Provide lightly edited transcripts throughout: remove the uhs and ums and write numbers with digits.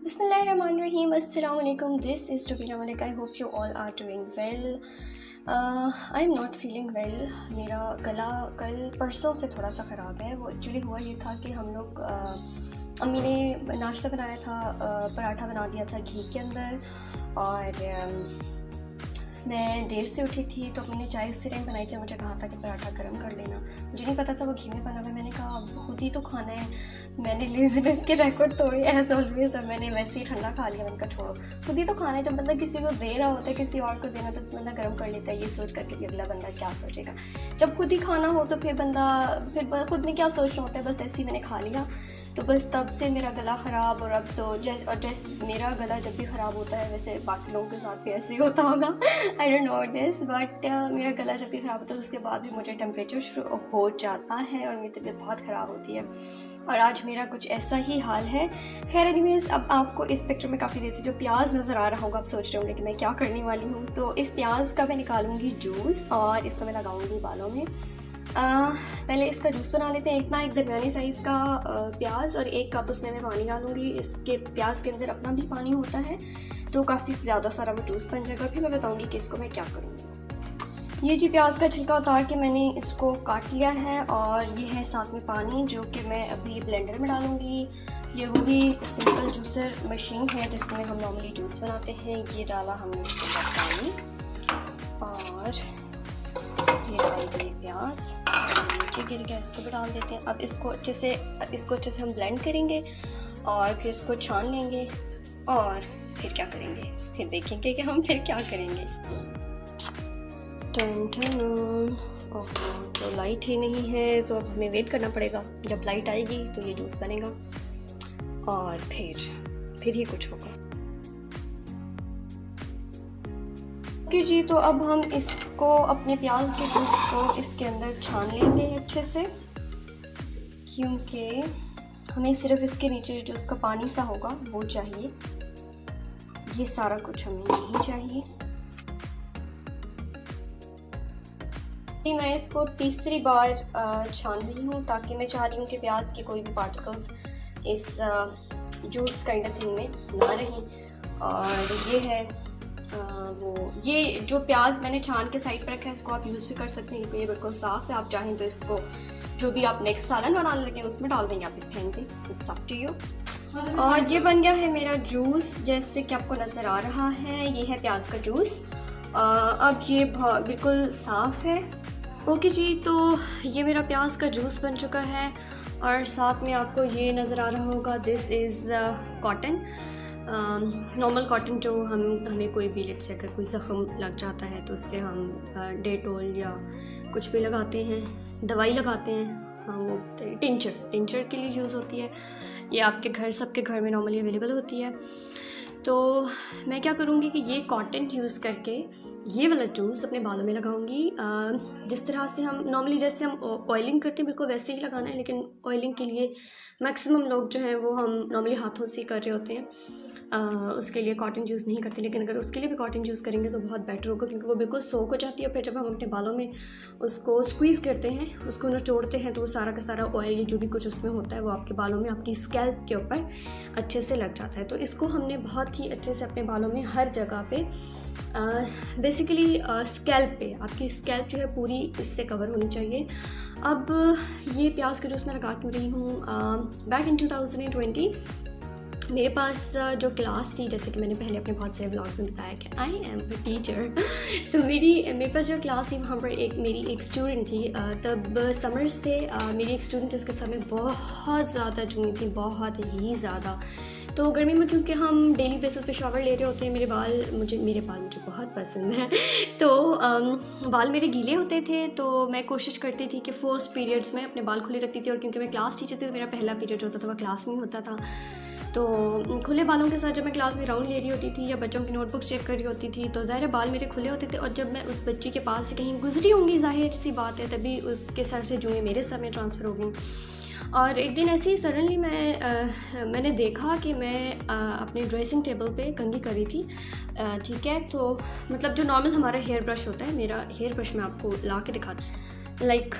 Bismillahirrahmanirrahim. Assalamu alaikum. This is Rubina Malik. I hope you all are doing well. I'm not feeling well. मेरा गला कल परसों से थोड़ा सा ख़राब है। वो एक्चुअली हुआ ये था कि हम लोग अम्मी ने नाश्ता बनाया था, पराठा बना दिया था घी के अंदर, और मैं देर से उठी थी तो अम्मी ने चाय उसी टाइम बनाई थी। मुझे कहा था कि पराठा गर्म कर लेना। मुझे नहीं पता था वो घी में बना हुआ है। मैंने कहा अब खुद ही तो खाना है। मैंने लेज़ीनेस के रिकॉर्ड तोड़े एज ऑलवेज, और मैंने वैसे ही ठंडा खा लिया। मैंने कहा छोड़ो, खुद ही तो खाना है। जब बंदा किसी को दे रहा होता है, किसी और को देना, तो बंदा गर्म कर लेता है ये सोच करके कि अगला बंदा क्या सोचेगा। जब खुद ही खाना हो तो फिर खुद में क्या सोचना होता है। बस ऐसे ही मैंने खा लिया। तो बस तब से मेरा गला ख़राब, और अब तो जैसे मेरा गला जब भी ख़राब होता है वैसे बाकी लोगों के साथ भी ऐसे ही होता होगा। I don't know this, but मेरा गला जब भी ख़राब होता है उसके बाद भी मुझे टेम्परेचर शुरू हो जाता है और मेरी तबीयत बहुत ख़राब होती है, और आज मेरा कुछ ऐसा ही हाल है। खैर एनीवेज, अब आपको इस पिक्चर में काफ़ी देर से जो प्याज नज़र आ रहा होगा, आप सोच रहे होंगे कि मैं क्या करने वाली हूँ। तो इस प्याज का मैं निकालूंगी जूस और इसको मैं लगाऊंगी बालों में। पहले इसका जूस बना लेते हैं। एक दरमियानी साइज़ का प्याज और 1 कप उसमें मैं पानी डालूंगी। इसके प्याज के अंदर अपना भी पानी होता है, तो काफ़ी ज़्यादा सारा वो जूस बन जाएगा। फिर मैं बताऊंगी कि इसको मैं क्या करूँगी। ये जी प्याज का छिलका उतार के मैंने इसको काट लिया है, और ये है साथ में पानी जो कि मैं अभी ब्लेंडर में डालूँगी। ये वही सिंपल जूसर मशीन है जिसमें हम नॉर्मली जूस बनाते हैं। ये डाला हमने इसके साथ पानी, और ये डाल दिए प्याज, नीचे गिर गया, इसको भी डाल देते हैं। अब इसको अच्छे से हम ब्लेंड करेंगे और फिर इसको छान लेंगे, और फिर क्या करेंगे, फिर देखेंगे कि हम फिर क्या करेंगे। टन टन, ओहो, तो लाइट ही नहीं है, तो अब हमें वेट करना पड़ेगा। जब लाइट आएगी तो ये जूस बनेगा, और फिर ही कुछ होगा। ओके जी, तो अब हम इसको अपने प्याज के जूस को इसके अंदर छान लेंगे अच्छे से, क्योंकि हमें सिर्फ इसके नीचे जो इसका पानी सा होगा वो चाहिए। ये सारा कुछ हमें नहीं चाहिए। मैं इसको तीसरी बार छान रही हूँ, ताकि मैं चाह रही हूँ कि प्याज के कोई भी पार्टिकल्स इस जूस काइंड ऑफ थिंग में ना रहें। और ये है ये जो प्याज मैंने छान के साइड पर रखा है, इसको आप यूज़ भी कर सकते हैं क्योंकि ये बिल्कुल साफ़ है। आप चाहें तो इसको जो भी आप नेक्स्ट सालन बनाने लगे उसमें डाल दें या फिर फेंक दें, इट्स अप टू यू। और ये बन गया है मेरा जूस, जैसे कि आपको नज़र आ रहा है। ये है प्याज का जूस। अब ये बिल्कुल साफ़ है। ओके जी, तो ये मेरा प्याज का जूस बन चुका है, और साथ में आपको ये नज़र आ रहा होगा, this is cotton, normal cotton. जो हमें कोई भी लेट से अगर कोई ज़ख़म लग जाता है तो उससे हम डेटोल या कुछ भी लगाते हैं, दवाई लगाते हैं। हाँ, वो टिंचर के लिए यूज़ होती है। ये आपके सबके घर में नॉर्मली अवेलेबल होती है। तो मैं क्या करूँगी कि ये कॉटन यूज़ करके ये वाला जूस अपने बालों में लगाऊंगी। जिस तरह से हम नॉर्मली जैसे हम ऑयलिंग करते हैं बिल्कुल वैसे ही लगाना है, लेकिन ऑयलिंग के लिए मैक्सिमम लोग जो हैं वो हम नॉर्मली हाथों से कर रहे होते हैं। उसके लिए कॉटन यूज़ नहीं करते, लेकिन अगर उसके लिए भी कॉटन यूज़ करेंगे तो बहुत बेटर होगा, क्योंकि वो बिल्कुल सोक हो जाती है। फिर जब हम अपने बालों में उसको स्क्वीज़ करते हैं, उसको निचोड़ते हैं, तो वो सारा का सारा ऑयल जो भी कुछ उसमें होता है वो आपके बालों में, आपकी स्कैल्प के ऊपर अच्छे से लग जाता है। तो इसको हमने बहुत ही अच्छे से अपने बालों में हर जगह पे, बेसिकली स्कैल्प पे, आपकी स्कैल्प जो है पूरी इससे कवर होनी चाहिए। अब ये प्याज का जूस मैं लगा क्यों रही हूँ, बैक इन 2020 मेरे पास जो क्लास थी, जैसे कि मैंने पहले अपने बहुत सारे ब्लॉग्स में बताया कि आई एम अ टीचर, तो मेरे पास जो क्लास थी वहाँ पर मेरी एक स्टूडेंट थी। तब समर्स थे, मेरी एक स्टूडेंट थी, उसके साथ में बहुत ज़्यादा जुनी थी, बहुत ही ज़्यादा। तो गर्मी में क्योंकि हम डेली बेसिस पे शावर ले रहे होते हैं, मेरे बाल मुझे बहुत पसंद हैं, तो बाल मेरे गीले होते थे। तो मैं कोशिश करती थी कि फर्स्ट पीरियड्स में अपने बाल खुले रखती थी, और क्योंकि मैं क्लास टीचर थी तो मेरा पहला पीरियड जो होता था वह क्लास में होता था। तो खुले बालों के साथ जब मैं क्लास में राउंड ले रही होती थी या बच्चों की नोटबुक्स चेक कर रही होती थी, तो ज़ाहिर बाल मेरे खुले होते थे, और जब मैं उस बच्ची के पास से कहीं गुजरी होंगी, जाहिर सी बात है, तभी उसके सर से जुएँ मेरे सर में ट्रांसफ़र हो गई। और एक दिन ऐसे ही सडनली मैंने देखा कि मैं अपने ड्रेसिंग टेबल पे कंघी कर रही थी, ठीक है। तो मतलब जो नॉर्मल हमारा हेयर ब्रश होता है, मेरा हेयर ब्रश मैं आपको ला के दिखाती, like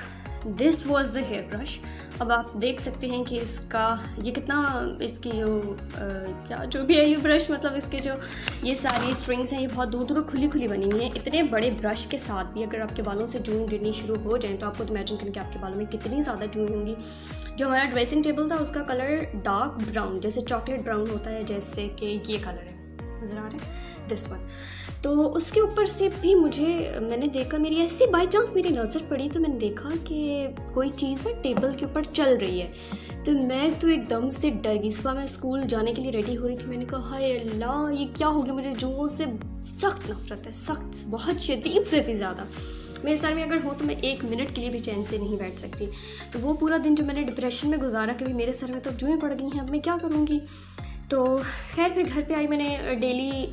this was the hairbrush. अब आप देख सकते हैं कि इसका ये कितना, इसकी जो क्या जो भी है ये ब्रश, मतलब इसके जो ये सारी स्ट्रिंग्स हैं ये बहुत दूर दूर खुली खुली बनी हुई हैं। इतने बड़े ब्रश के साथ भी अगर आपके बालों से जुएँ गिरनी शुरू हो जाएँ तो आपको तो इमेजिन करें कि आपके बालों में कितनी ज़्यादा जुएँ होंगी। जो हमारा ड्रेसिंग टेबल था उसका कलर डार्क ब्राउन, जैसे चॉकलेट ब्राउन होता है, जैसे कि ये कलर है, नज़र आ रहा है दिस वन। तो उसके ऊपर से भी मैंने देखा, मेरी ऐसी बाई चांस मेरी नज़र पड़ी तो मैंने देखा कि कोई चीज़ ना टेबल के ऊपर चल रही है। तो मैं तो एकदम से डर गई। सुबह मैं स्कूल जाने के लिए रेडी हो रही थी, मैंने कहा हाय अल्लाह ये क्या हो गया। मुझे जुओं से सख्त नफरत है, सख्त, बहुत शदीद से भी ज़्यादा। मेरे सर में अगर हो तो मैं 1 मिनट के लिए भी चैन से नहीं बैठ सकती। तो वो पूरा दिन जो मैंने डिप्रेशन में गुजारा कि मेरे सर में तो जुएँ पड़ गई हैं, अब मैं क्या करूँगी। तो खैर फिर घर पे आई, मैंने डेली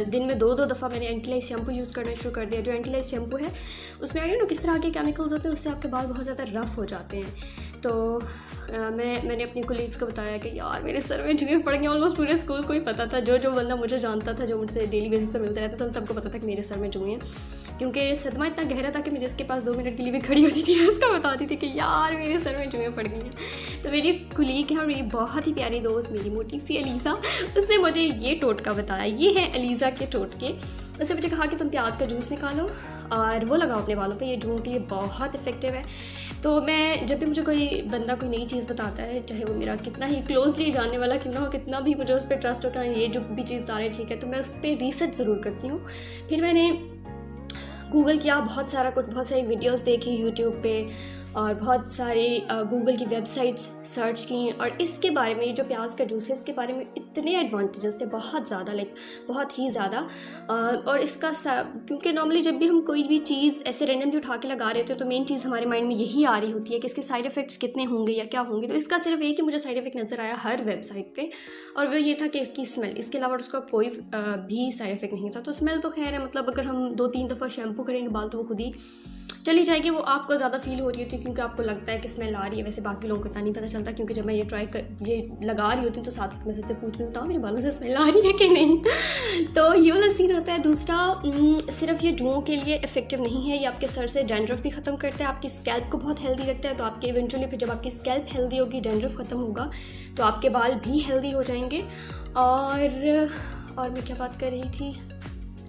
दिन में 2-2 दफ़ा मैंने एंटीलाइज शैम्पू यूज़ करना शुरू कर दिया। जो एंटीलाइज शैम्पू है उसमें आई डोंट नो किस तरह के केमिकल्स होते हैं, उससे आपके बाल बहुत ज़्यादा रफ़ हो जाते हैं। तो मैंने अपनी कोलीग्स को बताया कि यार मेरे सर में जुएँ पड़ गई। ऑलमोस्ट पूरे स्कूल को ही पता था, जो बंदा मुझे जानता था, जो मुझसे डेली बेसिस पर मिलता रहता था, उन सबको पता था कि मेरे सर में जुएँ हैं। क्योंकि सदमा इतना गहरा था कि मैं जिसके पास 2 मिनट के लिए भी खड़ी होती थी उसको बताती थी कि यार मेरे सर में जुएँ पड़ गई हैं। तो मेरी कुलीग है और मेरी बहुत ही प्यारी दोस्त, मेरी मोटी सी अलीज़ा, उसने मुझे ये टोटका बताया। ये है अलीज़ा के टोटके। उसने मुझे कहा कि तुम प्याज का जूस निकालो और वो लगाओ अपने बालों पे, ये जुओं के लिए बहुत इफेक्टिव है। तो मैं जब भी मुझे कोई बंदा कोई नई चीज़ बताता है, चाहे वो मेरा कितना ही क्लोजली जानने वाला क्यों ना हो, कितना भी मुझे उस पर ट्रस्ट हो कि ये जो भी चीज़ बता रहे हैं ठीक है, तो मैं उस पर रिसर्च ज़रूर करती हूँ। फिर मैंने गूगल किया, बहुत सारी वीडियोस देखी यूट्यूब पे और बहुत सारी गूगल की वेबसाइट्स सर्च की, और इसके बारे में, जो प्याज का जूस है इसके बारे में इतने एडवांटेजेस थे, बहुत ज़्यादा, बहुत ही ज़्यादा। और इसका क्योंकि नॉर्मली जब भी हम कोई भी चीज़ ऐसे रैंडमली उठा के लगा रहे होते हैं तो मेन चीज़ हमारे माइंड में यही आ रही होती है कि इसके साइड इफ़ेक्ट्स कितने होंगे या क्या होंगे। तो इसका सिर्फ एक ही मुझे साइड इफ़ेक्ट नज़र आया हर वेबसाइट पे, और वो ये था कि इसकी स्मेल, इसके अलावा उसका कोई भी साइड इफ़ेक्ट नहीं था। तो स्मेल तो खैर है, मतलब अगर हम 2-3 दफ़ा शैम्पू करेंगे बाल तो वो खुद ही चली जाएगी। वो आपको ज़्यादा फील हो रही होती है क्योंकि आपको लगता है कि स्मेल आ रही है, वैसे बाकी लोगों को इतना नहीं पता चलता। क्योंकि जब मैं ये लगा रही होती हूँ तो साथ साथ मैं सबसे पूछ रही हूँ मेरे बालों से स्मेल आ रही है कि नहीं। तो ये वाला सीन होता है। दूसरा, सिर्फ ये जुओं के लिए इफेक्टिव नहीं है, ये आपके सर से डैंड्रफ भी ख़त्म करता है, आपकी स्कैल्प को बहुत हेल्दी रखता है। तो आपके इवेंचुअली फिर जब आपकी स्कैल्प हेल्दी होगी, डैंड्रफ ख़त्म होगा, तो आपके बाल भी हेल्दी हो जाएंगे। और मैं क्या बात कर रही थी,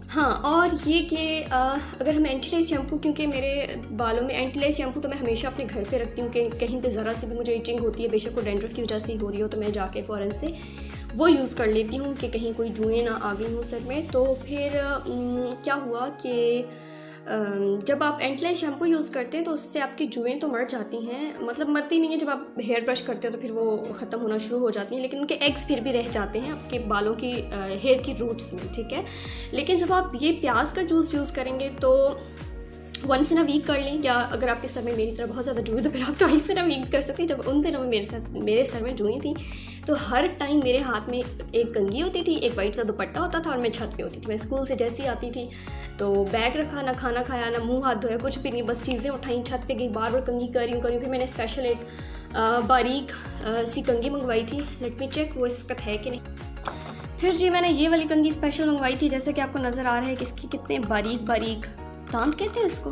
हाँ, और ये कि अगर हम एंटीलाइज शैम्पू, क्योंकि मेरे बालों में एंटीलाइज शैम्पू तो मैं हमेशा अपने घर पे रखती हूँ कि कहीं पे ज़रा सी भी मुझे इचिंग होती है, बेशक वो डैंड्रफ की वजह से ही हो रही हो, तो मैं जाके फ़ौरन से वो यूज़ कर लेती हूँ कि कहीं कोई जुएँ ना आ गई हों सर में। तो फिर क्या हुआ कि जब आप एंटीलाइज शैम्पू यूज़ करते हैं तो उससे आपकी जुएँ तो मर जाती हैं, मतलब मरती नहीं है, जब आप हेयर ब्रश करते हो तो फिर वो ख़त्म होना शुरू हो जाती हैं, लेकिन उनके एग्स फिर भी रह जाते हैं आपके बालों की हेयर की रूट्स में, ठीक है। लेकिन जब आप ये प्याज का जूस यूज़ करेंगे तो वंस इन अ वीक कर लें, या अगर आपके सर में मेरी तरह बहुत ज़्यादा जुएँ तो फिर आप ट्वाइस इन अ वीक कर सकते हैं। जब उन दिनों में मेरे सर में जुएँ थी तो हर टाइम मेरे हाथ में एक कंघी होती थी, एक वाइट सा दुपट्टा होता था और मैं छत पे होती थी। मैं स्कूल से जैसी आती थी तो बैग रखा, ना खाना खाया, ना मुंह हाथ धोया, कुछ भी नहीं, बस चीज़ें उठाई, छत पे गई, बार बार कंघी कर रही हूँ। फिर मैंने स्पेशल एक बारीक सी कंघी मंगवाई थी, लेट मी चेक वो इस वक्त है कि नहीं। फिर जी मैंने ये वाली कंघी स्पेशल मंगवाई थी, जैसे कि आपको नज़र आ रहा है कि इसकी कितने बारीक बारीक दांत कहते हैं इसको,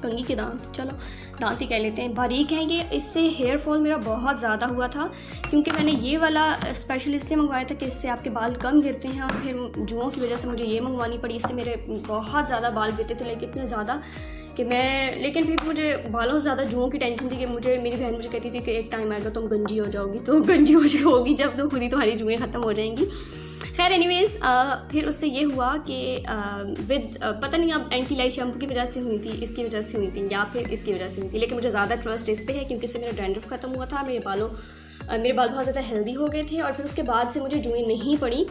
कंघी के दांत, चलो दांत ही कह लेते हैं, बारीक है ये। इससे हेयर फॉल मेरा बहुत ज़्यादा हुआ था, क्योंकि मैंने ये वाला स्पेशल इसलिए मंगवाया था कि इससे आपके बाल कम गिरते हैं, और फिर जुओं की वजह से मुझे ये मंगवानी पड़ी। इससे मेरे बहुत ज़्यादा बाल गिरते थे, लेकिन इतने ज़्यादा कि लेकिन फिर मुझे बालों से ज़्यादा जुओं की टेंशन थी कि मेरी बहन मुझे कहती थी कि एक टाइम आएगा तुम गंजी हो जाओगी, तो गंजी होगी जब तो खुद ही तुम्हारी जुएँ ख़त्म हो जाएंगी। खैर एनीवेज़, फिर उससे ये हुआ कि पता नहीं अब एंटीलाइज शैम्पू की वजह से हुई थी, इसकी वजह से हुई थी, या फिर इसकी वजह से हुई थी, लेकिन मुझे ज़्यादा ट्रस्ट इस पे है क्योंकि इससे मेरा डैंड्रफ ख़त्म हुआ था, मेरे बाल बहुत ज़्यादा हेल्दी हो गए थे, और फिर उसके बाद से मुझे जुएँ नहीं पड़ी।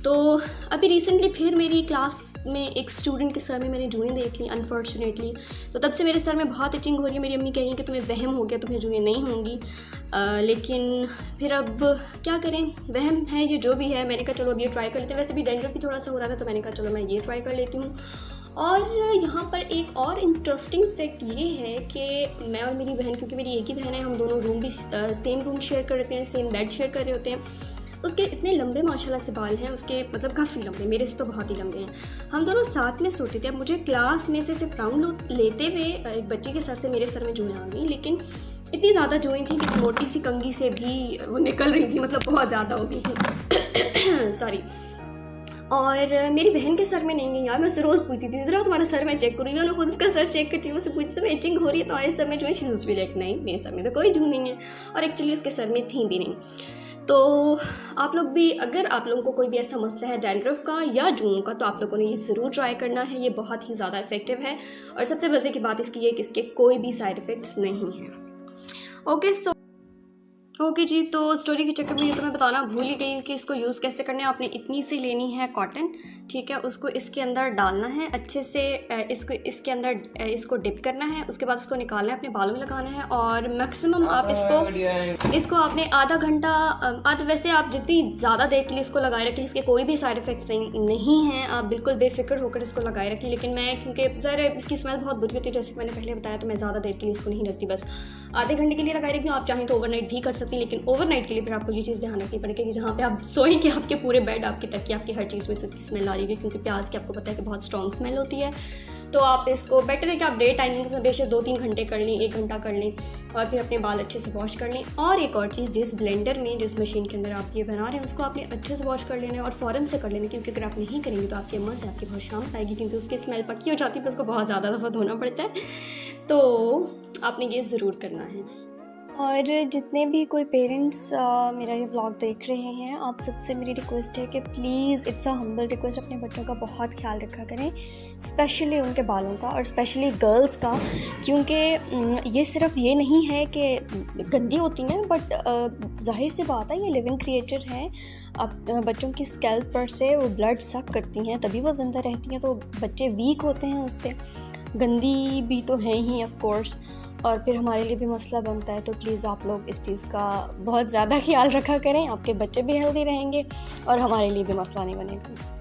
तो अभी रिसेंटली फिर मेरी क्लास में एक स्टूडेंट के सर में मैंने जुएँ देख ली अनफॉर्चुनेटली, तो तब से मेरे सर में बहुत इचिंग हो रही है। मेरी अम्मी कह रही है कि तुम्हें वहम हो गया, तुम्हें जुएँ नहीं होंगी, लेकिन फिर अब क्या करें, वहम है ये जो भी है। मैंने कहा चलो अब ये ट्राई कर लेते हैं, वैसे भी डैंड्रफ भी थोड़ा सा हो रहा था, तो मैंने कहा चलो मैं ये ट्राई कर लेती हूँ। और यहाँ पर एक और इंटरेस्टिंग फैक्ट ये है कि मैं और मेरी बहन, क्योंकि मेरी एक ही बहन है, हम दोनों रूम भी सेम रूम शेयर कर रहे हैं, सेम बेड शेयर कर रहे होते हैं, उसके इतने लंबे माशाल्लाह से बाल हैं उसके, मतलब काफ़ी लंबे, मेरे से तो बहुत ही लंबे हैं। हम दोनों साथ में सोते थे। अब मुझे क्लास में से सिर्फ राउंड लेते हुए एक बच्चे के सर से मेरे सर में जुएँ आ गई, लेकिन इतनी ज़्यादा जुएँ थी कि इस मोटी सी कंघी से भी वो निकल रही थी, मतलब बहुत ज़्यादा हो गई थी। सॉरी। और मेरी बहन के सर में नहीं गई यार, मैं उससे रोज़ पूछती थी ज़रा तुम्हारा सर मैं चेक करूँगी, मैं खुद उसका सर चेक करती हूँ, उससे पूछती तो मैं इचिंग हो रही है तुम्हारे सर में जो है शूज़ भी, लेकिन नहीं, मेरे सर में तो कोई जू नहीं है, और एक्चुअली उसके सर में थी भी नहीं। तो आप लोग भी, अगर आप लोगों को कोई भी ऐसा मसला है डैंड्रफ का या जूओं का, तो आप लोगों ने ये ज़रूर ट्राई करना है, ये बहुत ही ज़्यादा इफेक्टिव है। और सबसे मज़े की बात इसकी है कि इसके कोई भी साइड इफ़ेक्ट्स नहीं हैं। ओके जी, तो स्टोरी के चक्कर में ये तो मैं बताना भूल ही गई कि इसको यूज़ कैसे करना है। आपने इतनी सी लेनी है कॉटन, ठीक है, उसको इसके अंदर डालना है अच्छे से, इसको इसके अंदर इसको डिप करना है, उसके बाद इसको निकालना है, अपने बालों में लगाना है, और मैक्सिमम आप इसको आपने आधा घंटा, वैसे आप जितनी ज़्यादा देर के लिए इसको लगाए रखें, इसके कोई भी साइड इफ़ेक्ट्स नहीं हैं, आप बिल्कुल बेफिक्र होकर इसको लगाए रखें। लेकिन मैं, क्योंकि ज़रा इसकी स्मेल बहुत बुरी होती है जैसे कि मैंने पहले बताया, तो मैं ज़्यादा देर के लिए इसको नहीं रखती, बस आधे घंटे के लिए लगाए रखती हूँ। आप चाहें तो ओवरनाइट भी कर सकती, लेकिन ओवरनाइट के लिए फिर आपको ये चीज़ ध्यान रखनी पड़ेगी कि जहाँ पे आप सोएं कि आपके पूरे बेड, आपकी तकिया, आपकी हर चीज़ में से स्मेल आ रही है, क्योंकि प्याज की आपको पता है कि बहुत स्ट्रॉन्ग स्मेल होती है। तो आप इसको बेटर है कि आप डे टाइमिंग से बेशक 2-3 घंटे कर लें, 1 घंटा कर लें, और फिर अपने बाल अच्छे से वॉश कर लें। और एक और चीज़, जिस ब्लेंडर में, जिस मशीन के अंदर आप ये बना रहे हैं, उसको आपने अच्छे से वॉश कर लेना है, और फ़ौरन से कर लेना, क्योंकि अगर आप नहीं करेंगे तो आपकी अम्मा से आपकी बहुत शाम आएगी, क्योंकि उसकी स्मेल पक्की हो जाती है, उसको बहुत ज़्यादा दफ़ा धोना पड़ता है। तो आपने ये ज़रूर करना है। और जितने भी कोई पेरेंट्स मेरा ये व्लॉग देख रहे हैं, आप सबसे मेरी रिक्वेस्ट है कि please, it's a humble request, अपने बच्चों का बहुत ख्याल रखा करें, स्पेशली उनके बालों का, और स्पेशली गर्ल्स का, क्योंकि ये सिर्फ ये नहीं है कि गंदी होती हैं, बट जाहिर सी बात है ये लिविंग क्रिएचर हैं। अब बच्चों की स्कैल्प पर से वो ब्लड सक करती हैं, तभी वो ज़िंदा रहती हैं, तो बच्चे वीक होते हैं उससे, गंदी भी तो हैं ही ऑफ कोर्स, और फिर हमारे लिए भी मसला बनता है। तो प्लीज़ आप लोग इस चीज़ का बहुत ज़्यादा ख्याल रखा करें, आपके बच्चे भी हेल्दी रहेंगे और हमारे लिए भी मसला नहीं बनेगा।